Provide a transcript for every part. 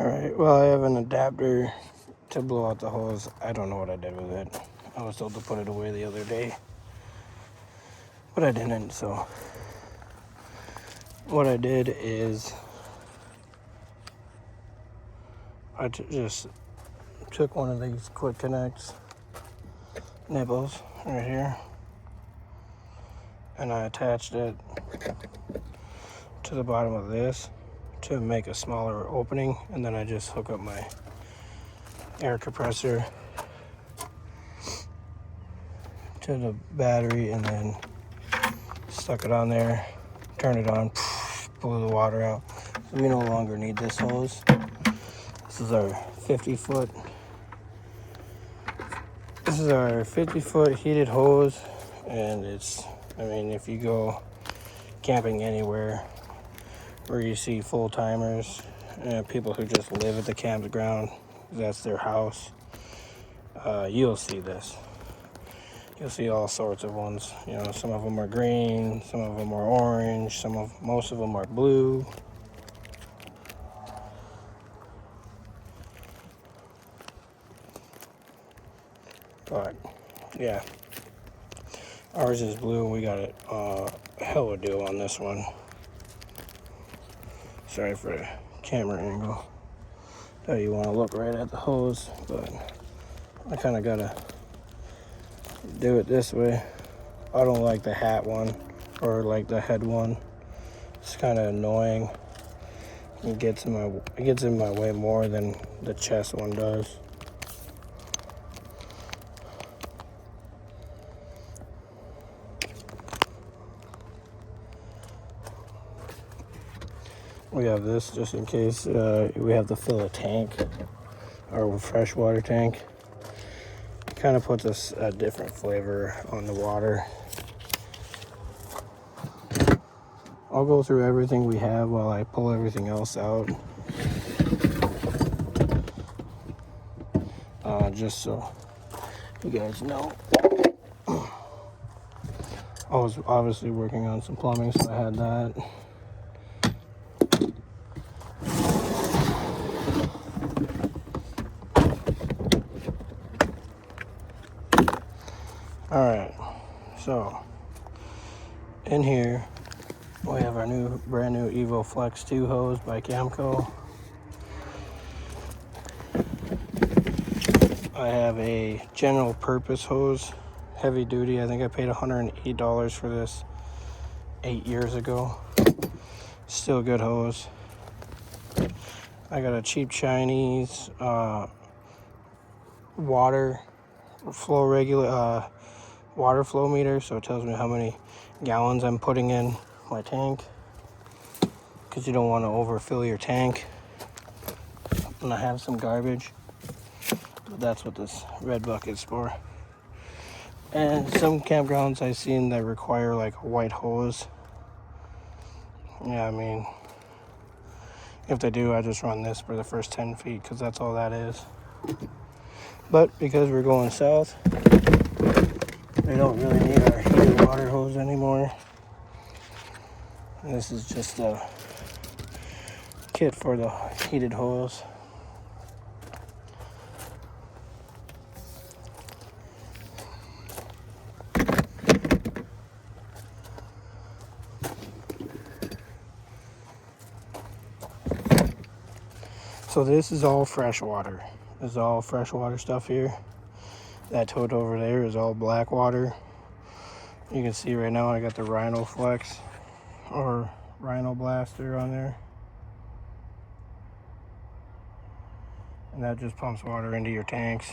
Alright, well, I have an adapter to blow out the hose. I don't know what I did with it. I was told to put it away the other day, but I didn't. So what I did is I just took one of these quick connects nibbles right here, and I attached it to the bottom of this to make a smaller opening, and then I just hook up my air compressor to the battery and then stuck it on there, turned it on, blew the water out. So we no longer need this hose. This is our 50-foot. This is our 50-foot heated hose, and it's, I mean, if you go camping anywhere where you see full-timers, people who just live at the campground, that's their house, you'll see this. You'll see all sorts of ones. You know, some of them are green, some of them are orange, most of them are blue. But yeah, ours is blue, and we got a hell of a deal on this one. Sorry for the camera angle. Now you want to look right at the hose, but I kind of gotta do it this way. I don't like the hat one or like the head one. It's kind of annoying. It gets in my way more than the chest one does. We have this just in case we have to fill a tank or a freshwater tank. It kind of puts us a different flavor on the water. I'll go through everything we have while I pull everything else out. Just so you guys know. I was obviously working on some plumbing, so I had that. Alright, so in here we have our brand new Evo Flex 2 hose by Camco. I have a general purpose hose, heavy duty. I think I paid $108 for this 8 years ago. Still a good hose. I got a cheap Chinese water flow meter, so it tells me how many gallons I'm putting in my tank, because you don't want to overfill your tank. And I have some garbage, but that's what this red bucket's for. And some campgrounds I've seen that require like a white hose. Yeah, I mean, if they do, I just run this for the first 10 feet because that's all that is. But because we're going south, we don't really need our heated water hose anymore. And this is just a kit for the heated hose. So this is all fresh water. This is all freshwater stuff here. That tote over there is all black water. You can see right now I got the Rhino Flex or Rhino Blaster on there. And that just pumps water into your tanks.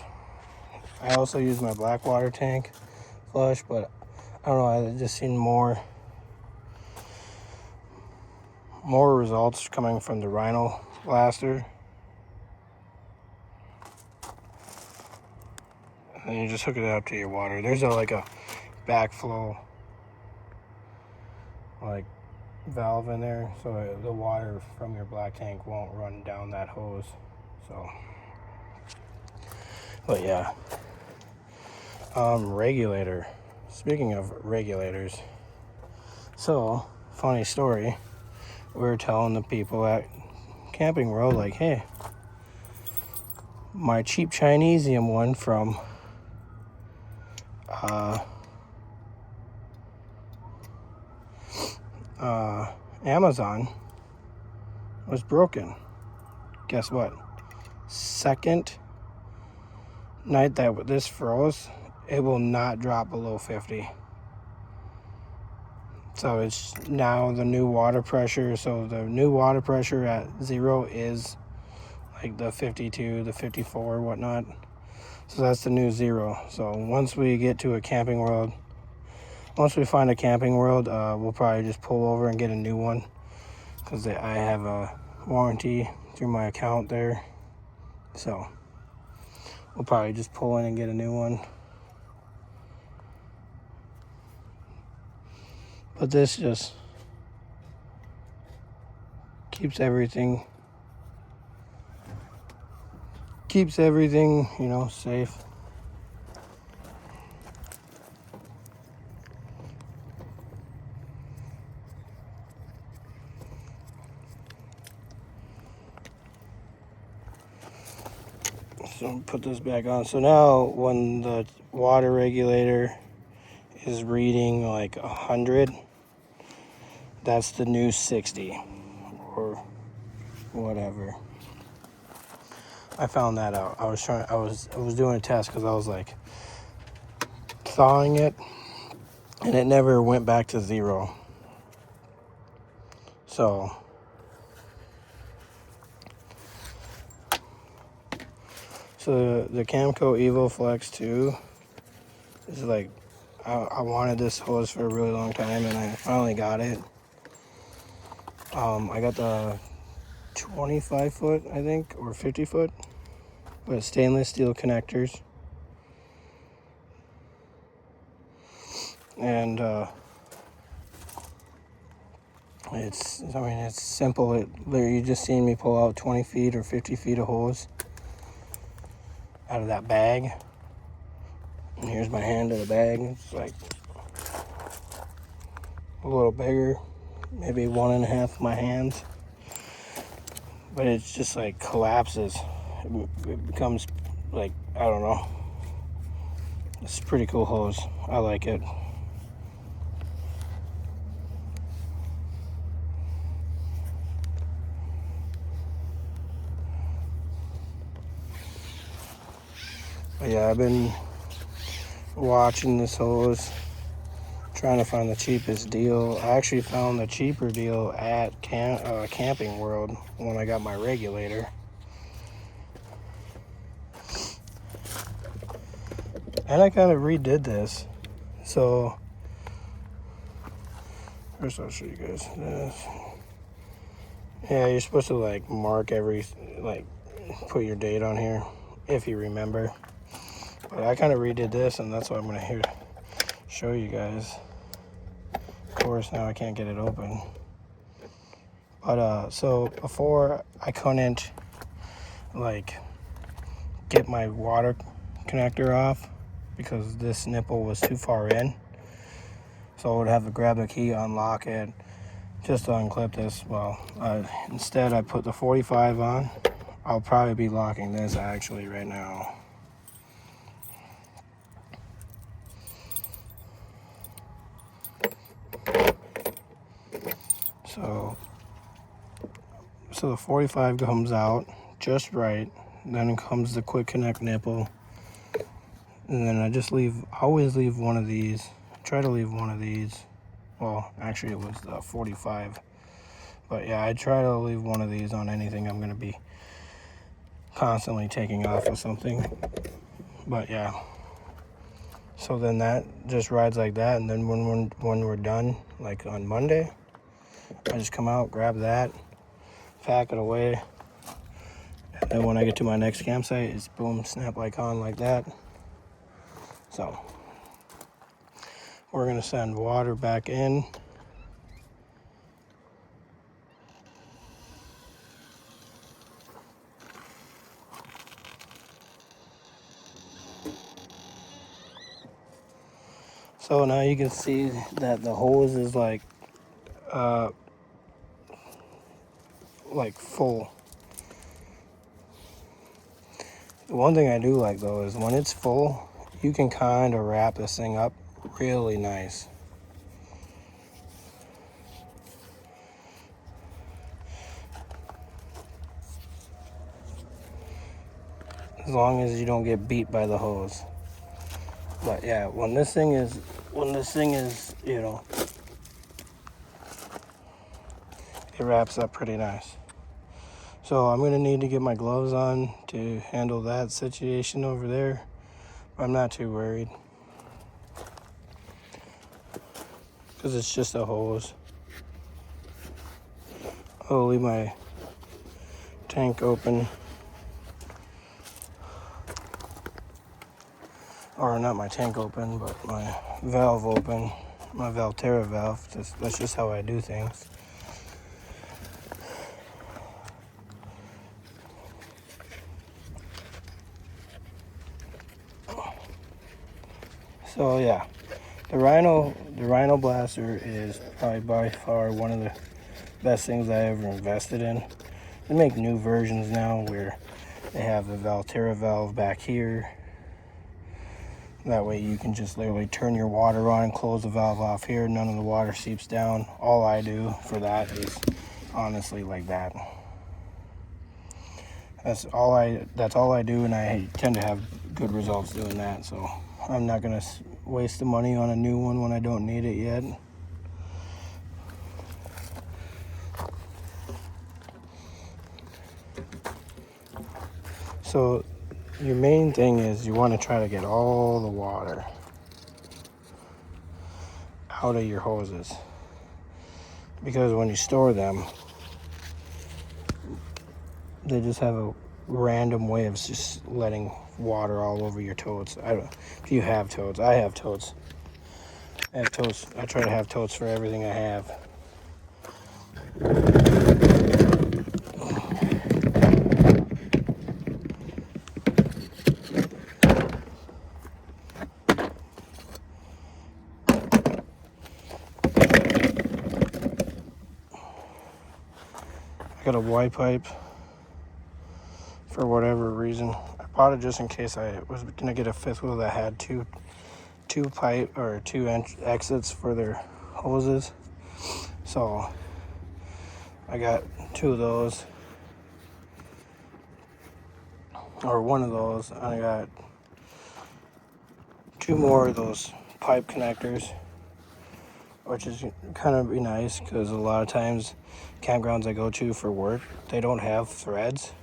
I also use my black water tank flush, but I don't know, I just seen more results coming from the Rhino Blaster. And you just hook it up to your water. There's like a backflow like valve in there, so the water from your black tank won't run down that hose. So, but yeah. Regulator. Speaking of regulators, so funny story. We were telling the people at Camping World, like, hey, my cheap Chinesium one from Amazon was broken. Guess what? Second night that this froze, it will not drop below 50. So it's now the new water pressure. So the new water pressure at 0 is like the 52, the 54, whatnot. So that's the new 0. So once we get to a camping world, once we find a camping world, we'll probably just pull over and get a new one, because I have a warranty through my account there. So we'll probably just pull in and get a new one. But this just keeps everything, you know, safe. So put this back on. So now when the water regulator is reading like 100, that's the new 60 or whatever. I found that out. I was doing a test because I was like thawing it, and it never went back to 0. So the Camco Evo Flex 2 is like, I wanted this hose for a really long time, and I finally got it. I got the 25 foot, I think, or 50 foot, with stainless steel connectors. And it's simple. You just seen me pull out 20 feet or 50 feet of hose out of that bag. And here's my hand in the bag. It's like a little bigger, maybe 1.5 of my hands. But it's just like collapses. It becomes like, I don't know. It's a pretty cool hose. I like it. But yeah, I've been watching this hose, trying to find the cheapest deal. I actually found the cheaper deal at Camping World when I got my regulator. And I kind of redid this. So first I'll show you guys this. Yeah, you're supposed to like mark put your date on here if you remember. But I kind of redid this, and that's what I'm going to show you guys. Of course, now I can't get it open. But so before, I couldn't like get my water connector off because this nipple was too far in. So I would have to grab the key, unlock it, just to unclip this. Well, instead I put the 45 on. I'll probably be locking this actually right now. So the 45 comes out just right. Then comes the quick connect nipple. And then I always leave one of these. Try to leave one of these. Well, actually it was the 45. But yeah, I try to leave one of these on anything I'm going to be constantly taking off of something. But yeah. So then that just rides like that. And then when we're done, like on Monday, I just come out, grab that, pack it away, and then when I get to my next campsite, it's boom, snap like on like that. So we're gonna send water back in. So now you can see that the hose is like full. The one thing I do like though is when it's full, you can kind of wrap this thing up really nice. As long as you don't get beat by the hose. But yeah, when this thing is, you know, it wraps up pretty nice. So I'm gonna need to get my gloves on to handle that situation over there. I'm not too worried, because it's just a hose. I'll leave my tank open. Or not my tank open, but my valve open. My Valterra valve. That's just how I do things. So yeah, the Rhino Blaster is probably by far one of the best things I ever invested in. They make new versions now where they have the Valterra valve back here. That way you can just literally turn your water on and close the valve off here. None of the water seeps down. All I do for that is honestly like that. That's all I do, and I tend to have good results doing that. So I'm not gonna waste the money on a new one when I don't need it yet. So your main thing is you want to try to get all the water out of your hoses, because when you store them, they just have a random way of just letting water all over your totes. If you have totes, I have totes. I try to have totes for everything I have. I got a Y pipe for whatever reason. I bought it just in case I was gonna get a fifth wheel that had two exits for their hoses. So I got two of those, or one of those, and I got two more of those pipe connectors, which is kind of be nice because a lot of times campgrounds I go to for work, they don't have threads.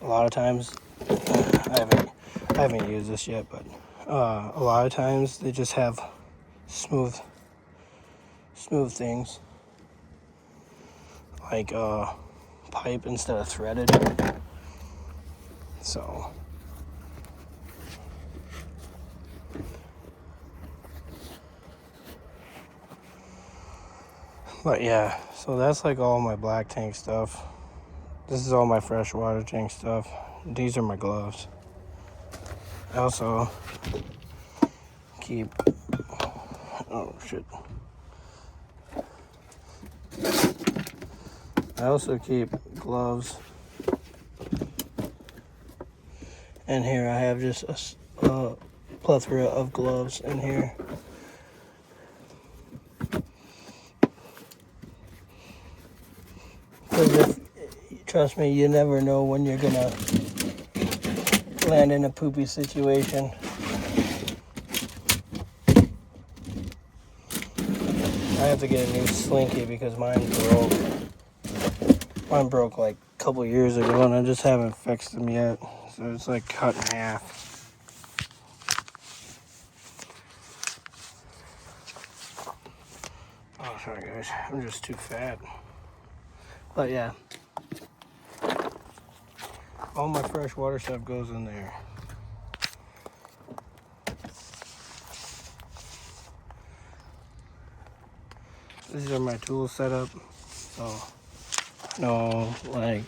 A lot of times, I haven't used this yet, but a lot of times they just have smooth things like pipe instead of threaded. So but yeah, so that's like all my black tank stuff. This is all my freshwater tank stuff. These are my gloves. I also keep, oh shit. I also keep gloves. And here I have just a plethora of gloves in here. Because trust me, you never know when you're gonna land in a poopy situation. I have to get a new slinky because mine broke. Mine broke like a couple years ago and I just haven't fixed them yet. So it's like cut in half. Oh, sorry guys, I'm just too fat. But yeah, all my freshwater stuff goes in there. These are my tool setup. So, no, like,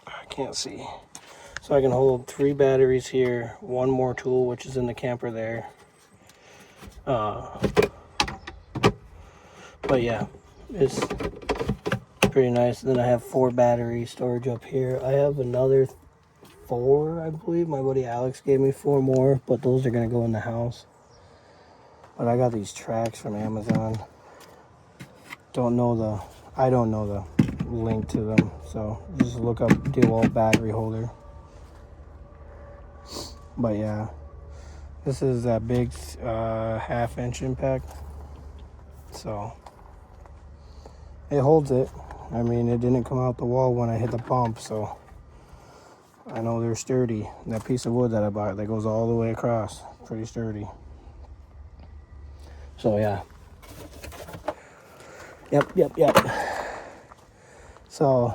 I can't see. So I can hold 3 batteries here, 1 more tool, which is in the camper there. But yeah, it's pretty nice. Then I have 4 battery storage up here. I have another 4, I believe. My buddy Alex gave me 4 more, but those are gonna go in the house. But I got these tracks from Amazon. I don't know the link to them, so just look up DeWalt battery holder. But yeah, this is that big 1/2-inch impact, so it holds it. I mean, it didn't come out the wall when I hit the pump, so I know they're sturdy. That piece of wood that I bought that goes all the way across, pretty sturdy. So yeah. Yep. So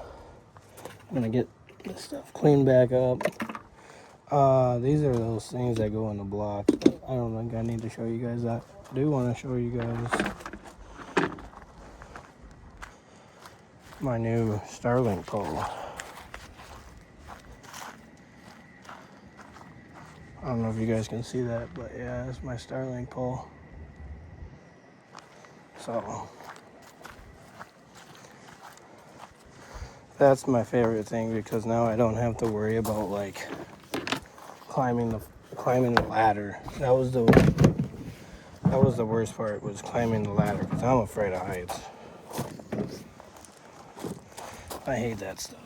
I'm gonna get this stuff cleaned back up. These are those things that go in the blocks, but I don't think I need to show you guys that. I do want to show you guys my new Starlink pole. I don't know if you guys can see that, but yeah, it's my Starlink pole. So that's my favorite thing, because now I don't have to worry about like climbing the ladder. That was the worst part, was climbing the ladder, because I'm afraid of heights. I hate that stuff.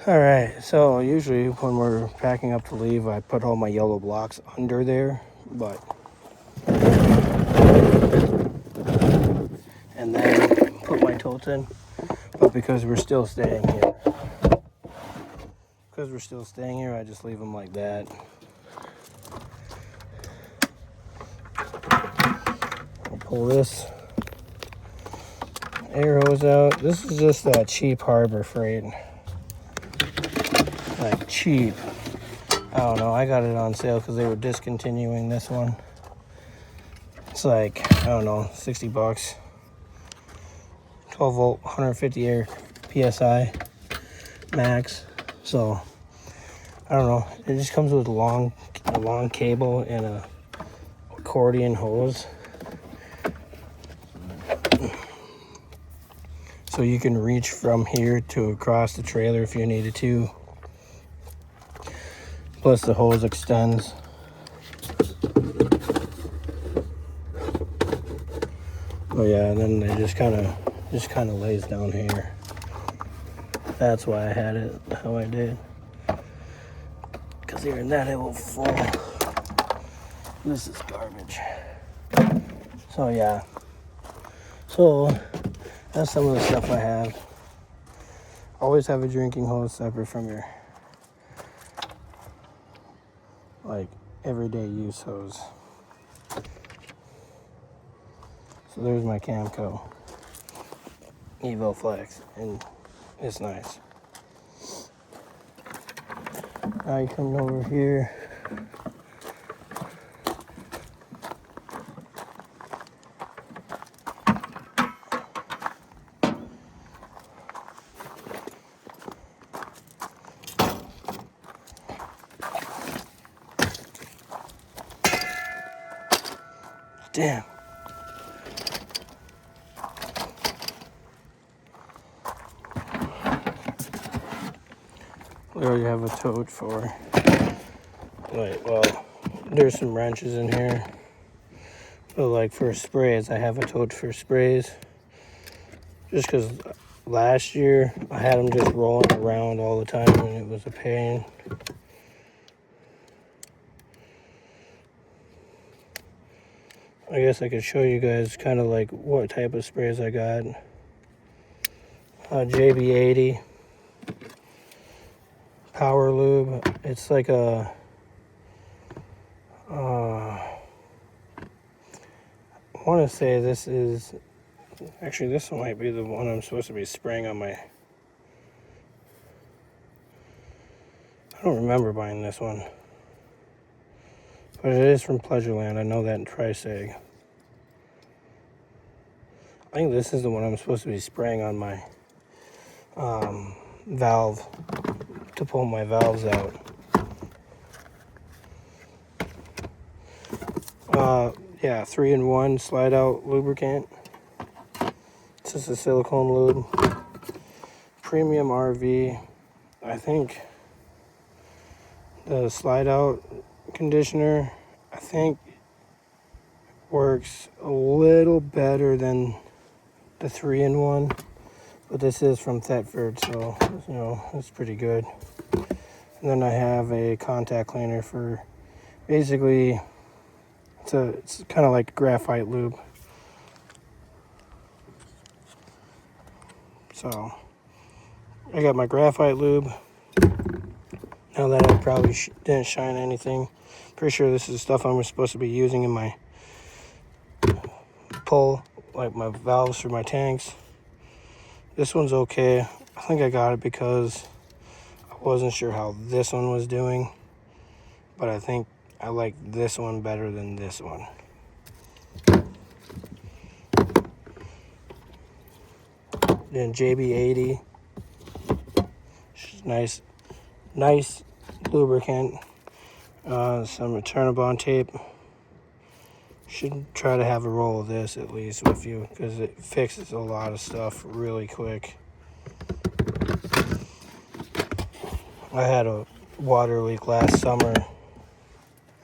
Alright, so usually when we're packing up to leave, I put all my yellow blocks under there, but and then put my totes in. But because we're still staying here, I just leave them like that. I'll pull this air hose out. This is just that cheap Harbor Freight. Like cheap. I don't know, I got it on sale because they were discontinuing this one. It's like, I don't know, 60 bucks. 12 volt, 150 air PSI max. So, I don't know, it just comes with a long cable and a accordion hose. So you can reach from here to across the trailer if you needed to. Plus the hose extends. Oh yeah, and then it just kind of lays down here. That's why I had it how I did. Because here and that it will fall. This is garbage. So yeah. So that's some of the stuff I have. Always have a drinking hose separate from your like everyday use hose. So there's my Camco Evo Flex, and it's nice. Now you come over here. Damn. We already have a tote for, like, well, there's some wrenches in here. But like for sprays, I have a tote for sprays. Just because last year I had them just rolling around all the time and it was a pain. I guess I could show you guys kind of like what type of sprays I got. JB80 Power Lube. It's like a I want to say this is actually, this might be the one I'm supposed to be spraying on my. I don't remember buying this one, but it is from Pleasureland. I know that in Tri-Seg. I think this is the one I'm supposed to be spraying on my valve to pull my valves out. Yeah, 3-in-1 slide out lubricant. This is a silicone lube. Premium RV. I think the slide out conditioner, I think, works a little better than the 3-in-1, but this is from Thetford, so you know it's pretty good. And then I have a contact cleaner for basically it's kind of like graphite lube. So I got my graphite lube. Now that I probably didn't shine anything, pretty sure this is the stuff I'm supposed to be using in my pull, like my valves for my tanks. This one's okay. I think I got it because I wasn't sure how this one was doing, but I think I like this one better than this one. Then JB80, nice lubricant. Some Eternabond tape. Should try to have a roll of this at least with you because it fixes a lot of stuff really quick. I had a water leak last summer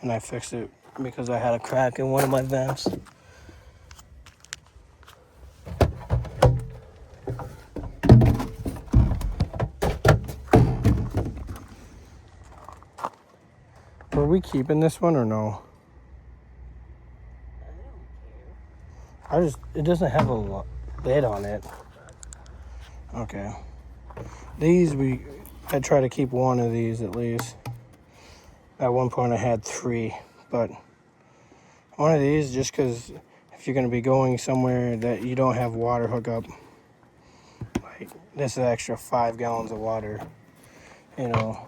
and I fixed it because I had a crack in one of my vents. Were we keeping this one or no? It doesn't have a lid on it. Okay. These, I try to keep one of these at least. At one point I had 3, but one of these, just because if you're going to be going somewhere that you don't have water hookup, like this is extra 5 gallons of water, you know,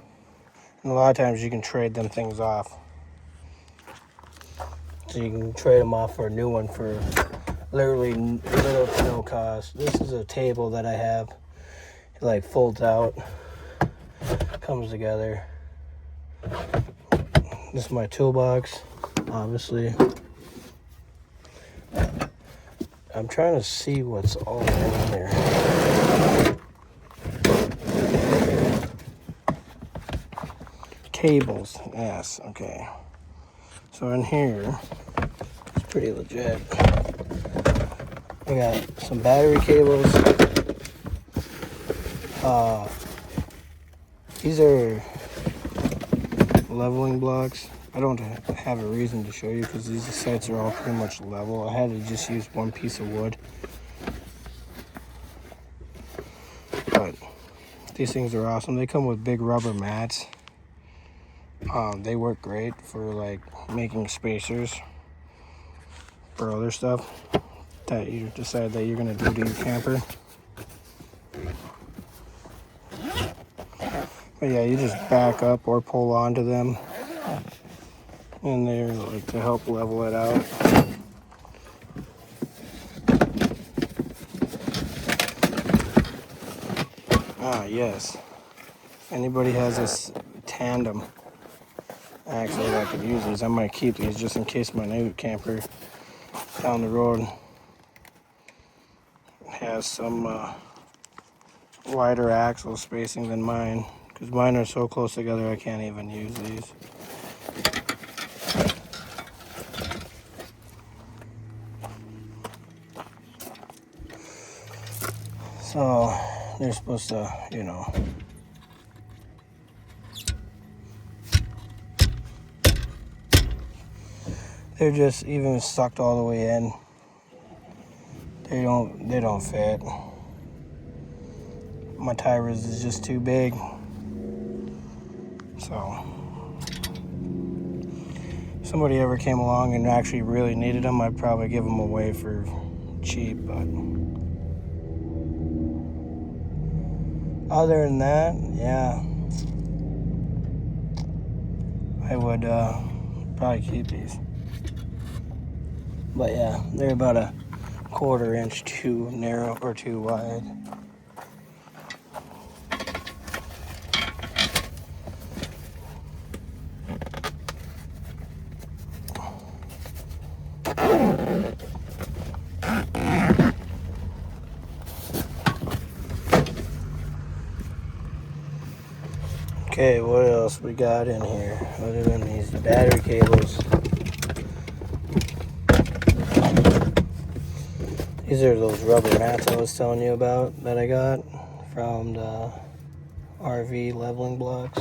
and a lot of times you can trade them things off. So you can trade them off for a new one for literally little to no cost. This is a table that I have. It like folds out, comes together. This is my toolbox, obviously. I'm trying to see what's all in here. Cables, yes, okay. So in here, it's pretty legit. I got some battery cables. These are leveling blocks. I don't have a reason to show you because these sites are all pretty much level. I had to just use one piece of wood. But these things are awesome. They come with big rubber mats. They work great for like making spacers for other stuff that you decide that you're going to do to your camper. But yeah, you just back up or pull onto them, and they're like to help level it out. Ah, yes. If anybody has this tandem axle that could use these, I might keep these just in case my new camper down the road has some wider axle spacing than mine, because mine are so close together I can't even use these. So they're supposed to, you know, they're just even sucked all the way in. They don't fit. My tires is just too big. So if somebody ever came along and actually really needed them, I'd probably give them away for cheap, but other than that, yeah, I would probably keep these. But yeah, they're about a 1/4 inch too narrow or too wide. Okay, what else we got in here other than these battery cables? These are those rubber mats I was telling you about that I got from the RV leveling blocks.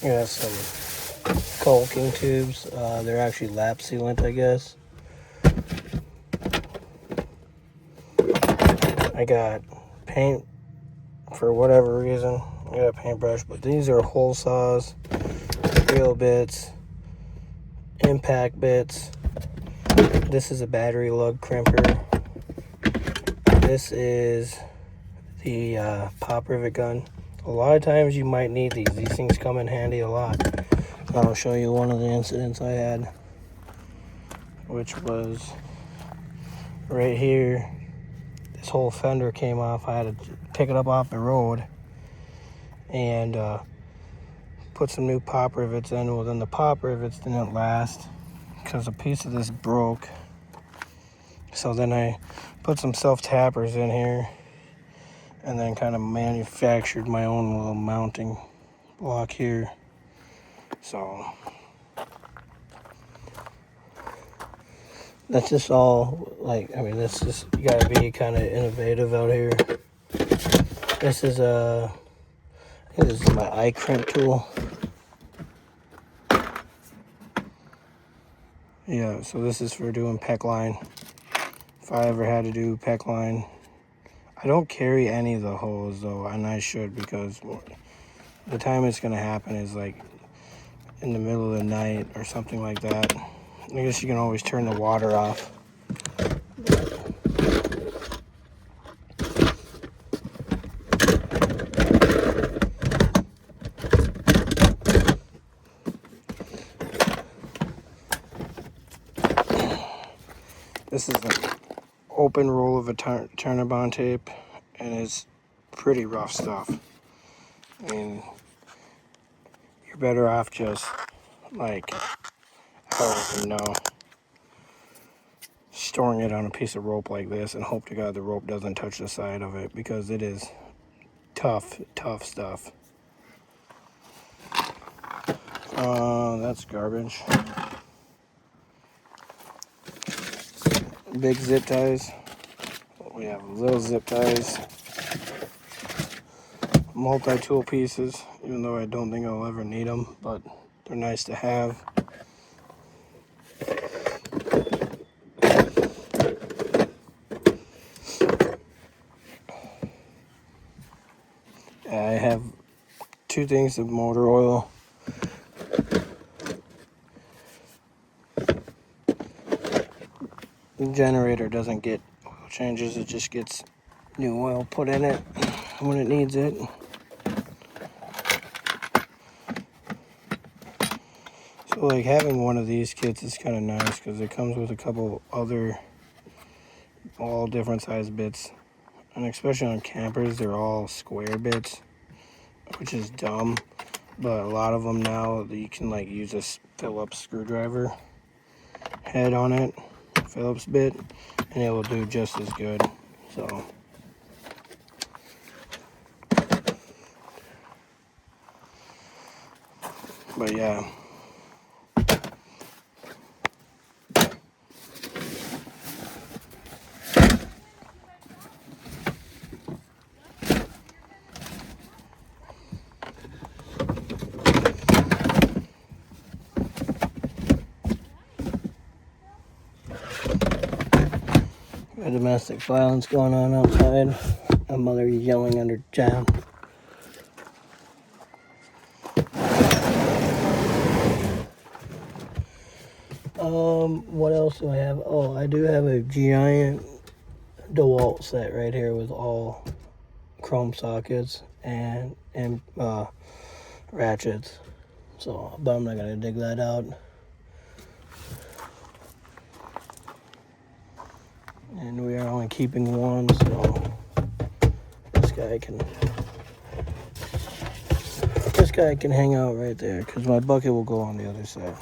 We got some caulking tubes. They're actually lap sealant, I guess. I got paint for whatever reason. I got a paintbrush, but these are hole saws, drill bits, impact bits. This is a battery lug crimper. This is the pop rivet gun. A lot of times you might need these. These things come in handy a lot. I'll show you one of the incidents I had, which was right here. This whole fender came off. I had to pick it up off the road and put some new pop rivets in. Well, then the pop rivets didn't last because a piece of this broke. So then I put some self-tappers in here and then kind of manufactured my own little mounting block here. So that's just all, like, I mean, that's just, you gotta be kind of innovative out here. This is I think this is my eye crimp tool. Yeah, so this is for doing PEC line. If I ever had to do PEC line. I don't carry any of the hose though, and I should, because the time it's gonna happen is like in the middle of the night or something like that. I guess you can always turn the water off. This is an open roll of a Turnabond tape, and it's pretty rough stuff. I mean, you're better off just, like, I don't even know, storing it on a piece of rope like this and hope to God the rope doesn't touch the side of it, because it is tough stuff. That's garbage. Big zip ties. We have little zip ties. Multi-tool pieces, even though I don't think I'll ever need them, but they're nice to have. I have 2 things of motor oil. The generator doesn't get oil changes, it just gets new oil put in it when it needs it. So like having one of these kits is kind of nice because it comes with a couple other all different size bits, and especially on campers they're all square bits, which is dumb, but a lot of them now you can like use a Phillips screwdriver head on it, Phillips bit, and it will do just as good. So but yeah, domestic violence going on outside. A mother yelling under town. What else do I have? Oh, I do have a giant DeWalt set right here with all chrome sockets and ratchets. So, but I'm not gonna dig that out. And we are only keeping one, so this guy can hang out right there, because my bucket will go on the other side.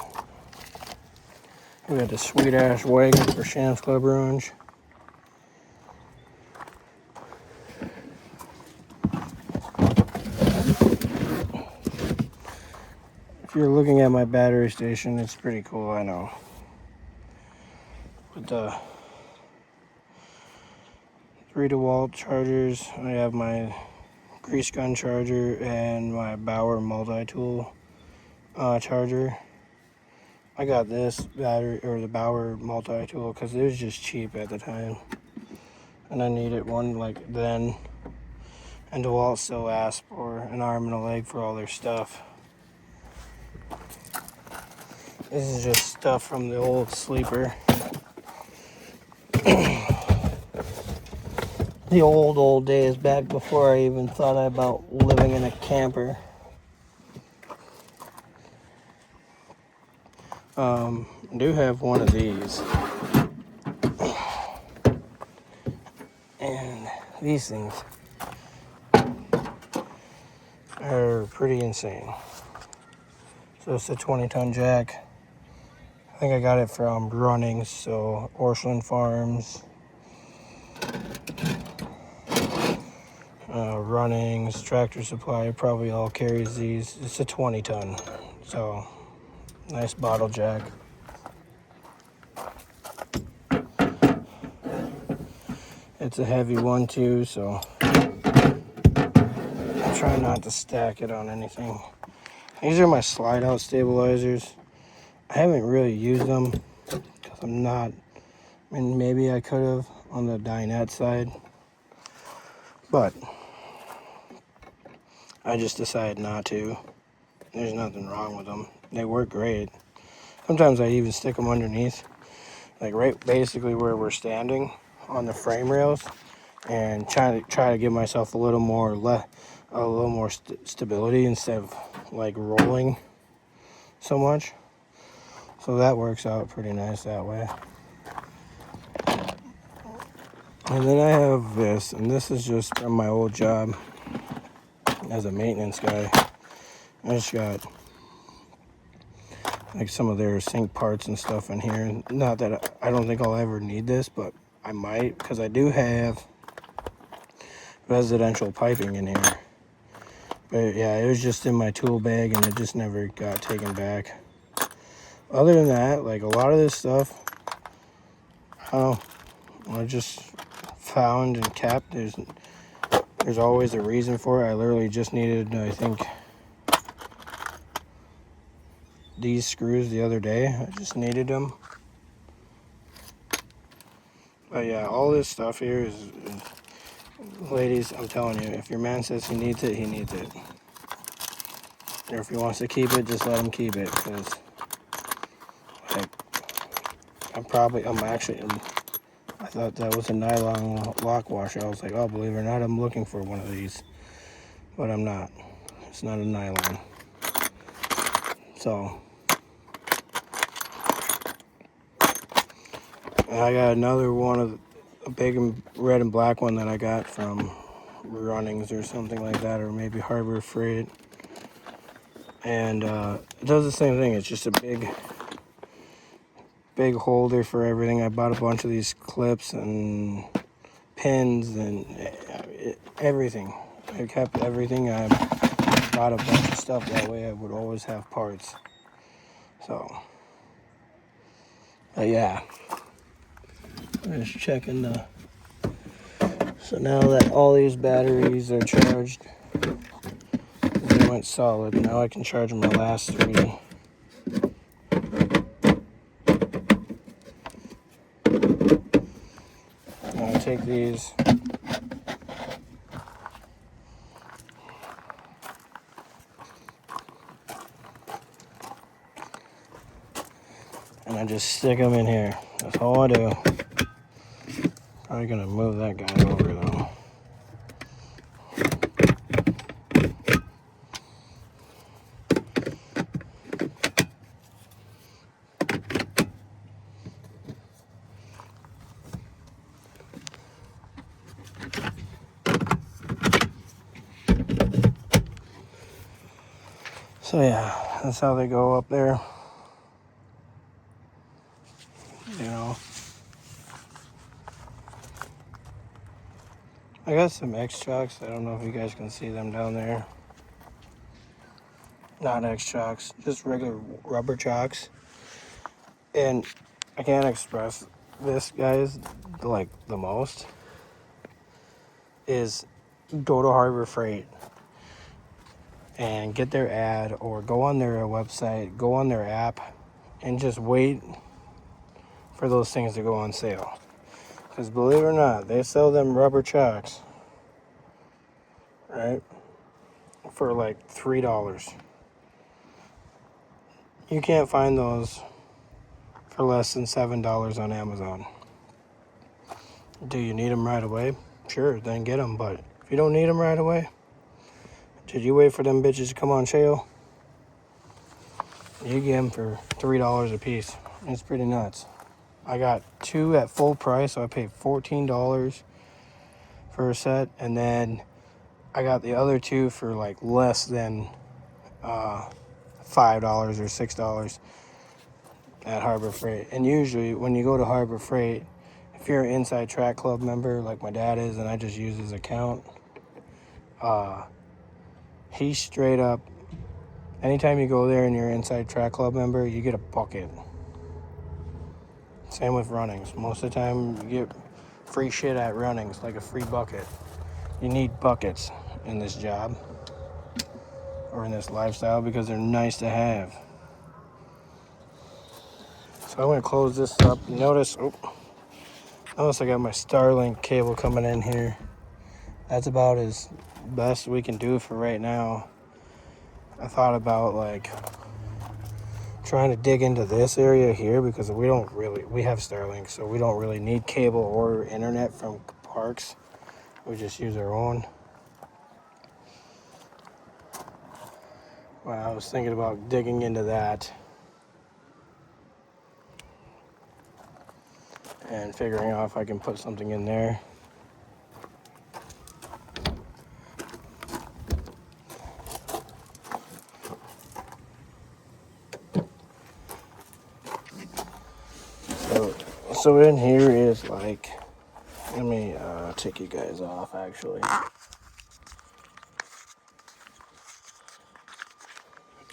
We got the sweet ass wagon for Sam's Club Ranch. If you're looking at my battery station, it's pretty cool, I know. With the 3 DeWalt chargers, I have my grease gun charger and my Bauer multi-tool charger. I got this battery, or the Bauer multi-tool, because it was just cheap at the time. And I needed one like then. And DeWalt still asked for an arm and a leg for all their stuff. This is just stuff from the old sleeper. The old days, back before I even thought about living in a camper. I do have one of these. And these things are pretty insane. So it's a 20-ton jack. I think I got it from Runnings, so Orchland Farms. Runnings, Tractor Supply, probably all carries these. It's a 20-ton, so nice bottle jack. It's a heavy one too, so I'm trying not to stack it on anything. These are my slide out stabilizers. I haven't really used them because I'm not, I mean, maybe I could have on the dinette side, but I just decided not to. There's nothing wrong with them. They work great. Sometimes I even stick them underneath, like right basically where we're standing on the frame rails, and try to give myself a little more stability instead of like rolling so much. So that works out pretty nice that way. And then I have this, and this is just from my old job as a maintenance guy. I just got like some of their sink parts and stuff in here. Not that I don't think I'll ever need this, but I might, because I do have residential piping in here. But yeah, it was just in my tool bag and it just never got taken back. Other than that, like a lot of this stuff, I just found and kept. There's always a reason for it. I literally just needed, I think, these screws the other day. I just needed them. But yeah, all this stuff here is ladies, I'm telling you, if your man says he needs it, he needs it. Or if he wants to keep it, just let him keep it, because like, I thought that was a nylon lock washer. I was like, oh, believe it or not, I'm looking for one of these, but I'm not. It's not a nylon. So I got another one of a big red and black one that I got from Runnings or something like that, or maybe Harbor Freight. And it does the same thing. It's just a big holder for everything. I bought a bunch of these clips and pins and everything. I kept everything. I bought a bunch of stuff, that way I would always have parts. So yeah, I'm just checking so now that all these batteries are charged, they went solid. Now I can charge my last 3. I'll take these. And I just stick them in here. That's all I do. Probably gonna move that guy over though. So yeah, that's how they go up there. You know, I got some X-Chucks. I don't know if you guys can see them down there. not X chocks, just regular rubber chocks. And I can't express this, guys, like the most is go to Harbor Freight and get their ad, or go on their website, go on their app, and just wait for those things to go on sale. Because believe it or not, they sell them rubber chocks, right, for like $3. You can't find those for less than $7 on Amazon. Do you need them right away? Sure, then get them. But if you don't need them right away, did you wait for them bitches to come on sale? You get them for $3 a piece. It's pretty nuts. I got 2 at full price, so I paid $14 for a set, and then I got the other 2 for like less than $5 or $6 at Harbor Freight. And usually when you go to Harbor Freight, if you're an Inside Track Club member like my dad is, and I just use his account, he straight up, anytime you go there and you're an Inside Track Club member, you get a bucket. Same with Runnings. Most of the time you get free shit at Runnings, like a free bucket. You need buckets in this job or in this lifestyle because they're nice to have. So I'm going to close this up. Notice I got my Starlink cable coming in here. That's about as best we can do for right now. I thought about like trying to dig into this area here because we have Starlink, so we don't really need cable or internet from parks. We just use our own. Well, I was thinking about digging into that and figuring out if I can put something in there. So in here is like, let me take you guys off actually.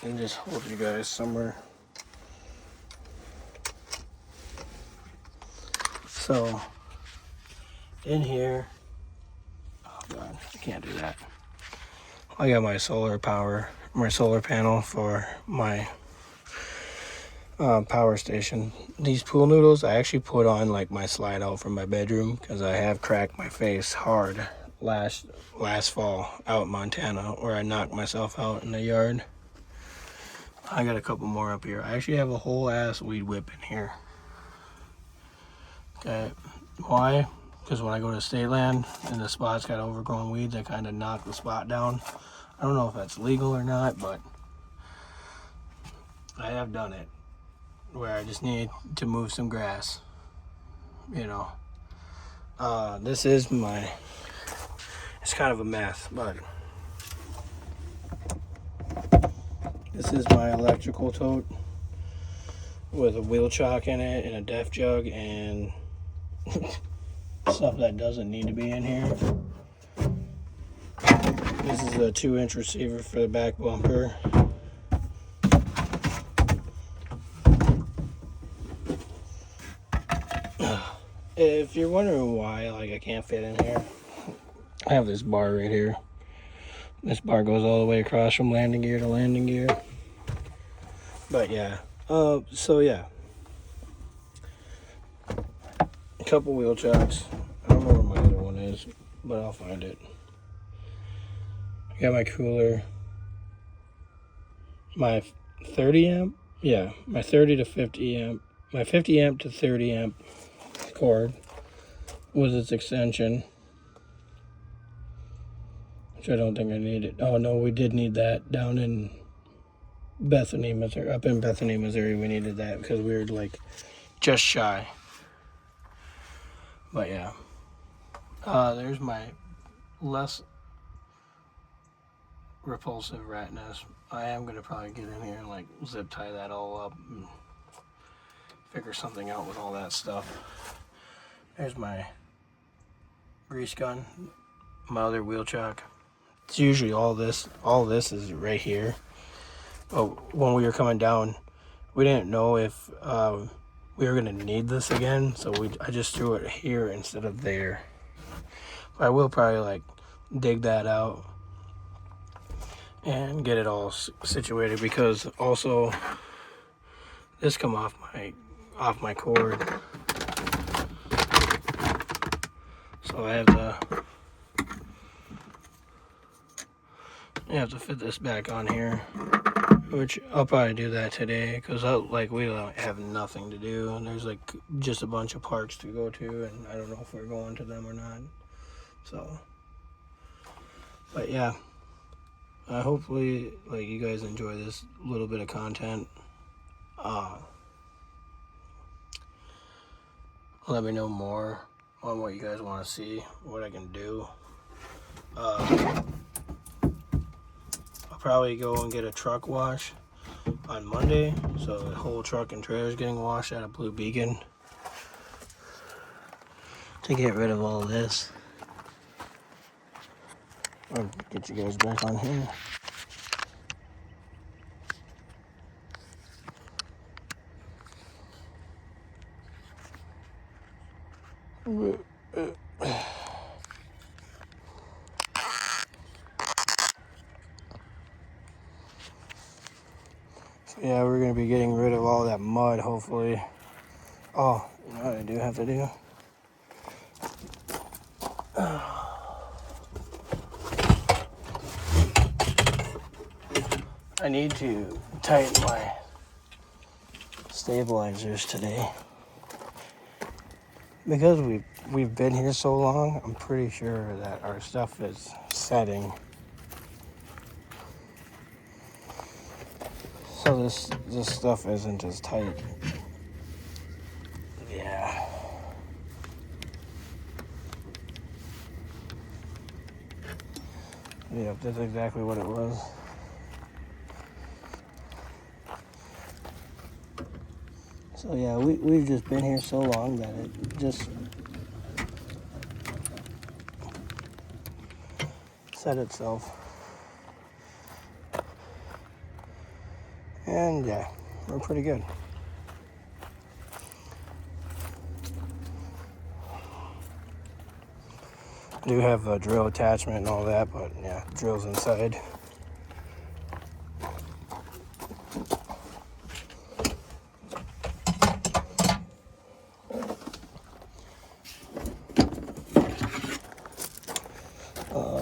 And just hold you guys somewhere. So in here, oh god, I can't do that. I got my solar panel for my power station. These pool noodles I actually put on like my slide out from my bedroom because I have cracked my face hard last fall out in Montana, where I knocked myself out in the yard. I got a couple more up here. I actually have a whole ass weed whip in here. Okay, why? Because when I go to state land and the spot's got overgrown weeds, I kind of knock the spot down. I don't know if that's legal or not, but I have done it where I just need to move some grass, you know. This is it's kind of a mess, but this is my electrical tote with a wheel chock in it and a def jug and stuff that doesn't need to be in here. This is a 2-inch receiver for the back bumper. If you're wondering why I can't fit in here, I have this bar right here. This bar goes all the way across from landing gear to landing gear. But yeah, so yeah, a couple wheel chocks. I don't know where my other one is, but I'll find it. I got my cooler, my 30 amp, yeah, my 30 to 50 amp, my 50 amp to 30 amp cord with its extension, which I don't think I needed. Oh no, we did need that down in Bethany, Missouri. Up in Bethany, Missouri, we needed that because we were like just shy. But yeah, there's my less repulsive rat nest. I am gonna probably get in here and like zip tie that all up and figure something out with all that stuff. There's my grease gun, my other wheel chock. It's usually all this is right here. when we were coming down, we didn't know if we were gonna need this again, so I just threw it here instead of there. But I will probably like dig that out and get it all situated, because also this come off my cord, so I have to fit this back on here, which I'll probably do that today, because we don't have nothing to do, and there's like just a bunch of parks to go to, and I don't know if we're going to them or not. So, but yeah, hopefully like you guys enjoy this little bit of content. Let me know more on what you guys want to see, what I can do. I'll probably go and get a truck wash on Monday, so the whole truck and trailer is getting washed out of Blue Beacon to get rid of all of this. I'll get you guys back on here. So yeah, we're gonna be getting rid of all that mud, hopefully. Oh, you know what I do have to do? I need to tighten my stabilizers today, because we've been here so long. I'm pretty sure that our stuff is setting. So this stuff isn't as tight. Yeah. Yep, that's exactly what it was. So yeah, we've just been here so long that it just set itself. And yeah, we're pretty good. I do have a drill attachment and all that, but yeah, drill's inside.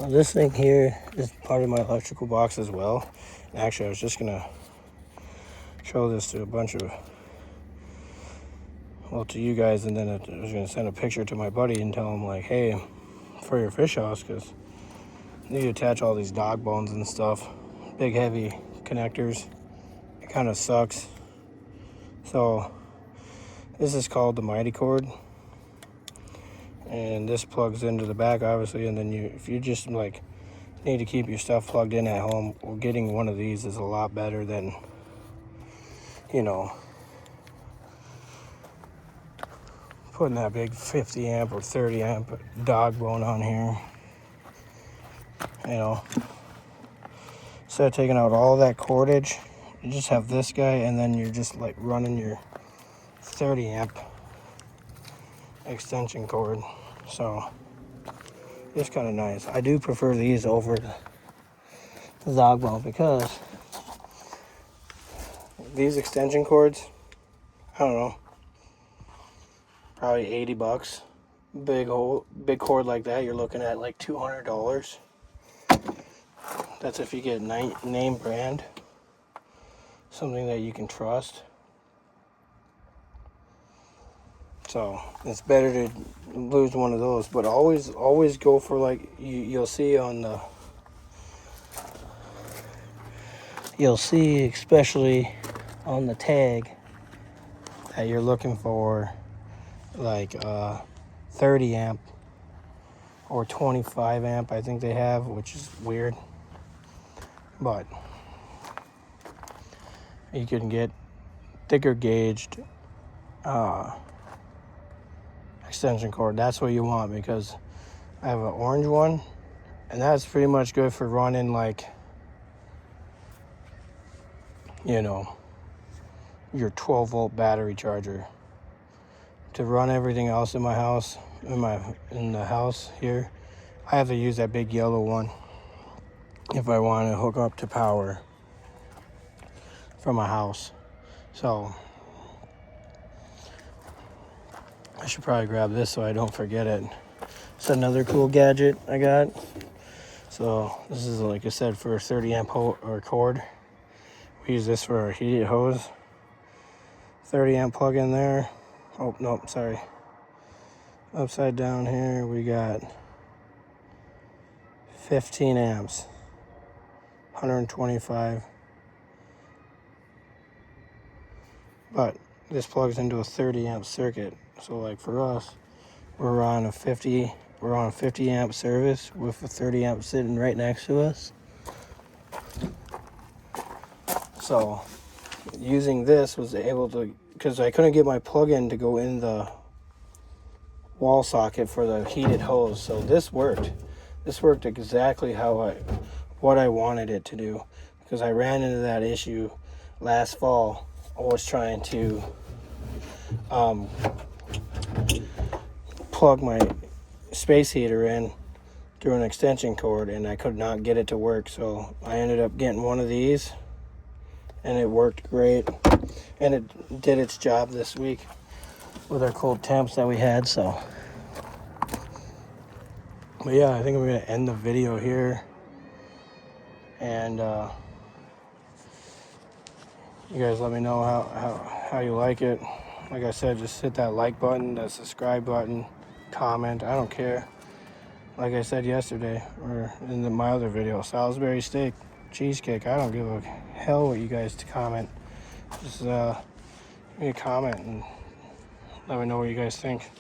This thing here is part of my electrical box as well. Actually, I was just gonna show this to a bunch of, well, to you guys, and then I was gonna send a picture to my buddy and tell him like, hey, for your fish house, because you need to attach all these dog bones and stuff, big heavy connectors. It kind of sucks. So this is called the Mighty Cord, and this plugs into the back, obviously, and then if you just like need to keep your stuff plugged in at home, well, getting one of these is a lot better than, you know, putting that big 50 amp or 30 amp dog bone on here. You know, instead of taking out all that cordage, you just have this guy, and then you're just like running your 30 amp extension cord. So it's kind of nice. I do prefer these over the dog bone, because these extension cords, I don't know, probably $80. Big cord like that, you're looking at like $200. That's if you get name brand, something that you can trust. So it's better to lose one of those, but always go for, like, you'll see especially on the tag that you're looking for like 30 amp or 25 amp, I think they have, which is weird, but you can get thicker gauged extension cord. That's what you want, because I have an orange one, and that's pretty much good for running like you know, your 12-volt battery charger. To run everything else in my house, in the house here, I have to use that big yellow one if I want to hook up to power from my house. So I should probably grab this so I don't forget it. It's another cool gadget I got. So this is, like I said, for a 30 amp or cord. We use this for our heated hose. 30 amp plug in there. Oh, no, sorry. Upside down here, we got 15 amps, 125. But this plugs into a 30 amp circuit. So like for us, we're on a 50 amp service with a 30 amp sitting right next to us. So using this was able to, because I couldn't get my plug-in to go in the wall socket for the heated hose. So this worked. This worked exactly what I wanted it to do, because I ran into that issue last fall. I was trying to plug my space heater in through an extension cord, and I could not get it to work. So I ended up getting one of these, and it worked great, and it did its job this week with our cold temps that we had. So, but yeah, I think I'm gonna end the video here, and you guys let me know how you like it. Like I said, just hit that like button, that subscribe button, comment. I don't care. Like I said yesterday, or in my other video, Salisbury steak, cheesecake. I don't give a hell what you guys to comment. Just give me a comment and let me know what you guys think.